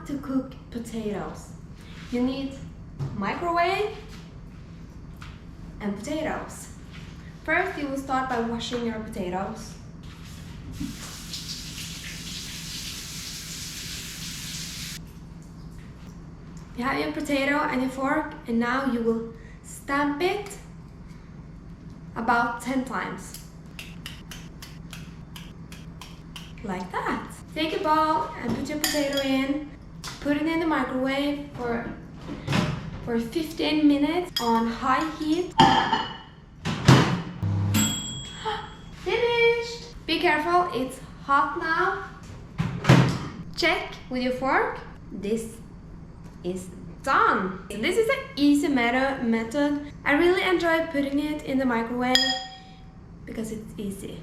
to cook potatoes, you need microwave and potatoes. First, you will start by washing your potatoes. You have your potato and your fork, and now you will stamp it about 10 times. Like that. Take a bowl and put your potato in. Put it in the microwave for 15 minutes on high heat. Finished! Be careful, it's hot now. Check with your fork. This is done. This is an easy method. I really enjoy putting it in the microwave because it's easy.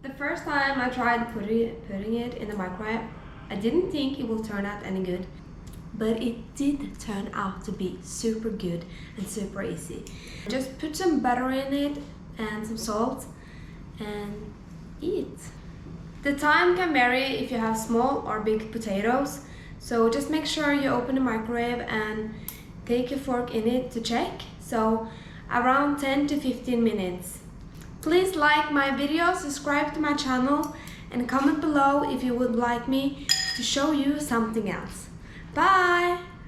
The first time I tried putting it in the microwave, I didn't think it will turn out any good, but it did turn out to be super good and super easy. Just put some butter in it and some salt and eat. The time can vary if you have small or big potatoes, so just make sure you open the microwave and take your fork in it to check. So around 10 to 15 minutes. Please like my video, subscribe to my channel, and comment below if you would like me to show you something else. Bye!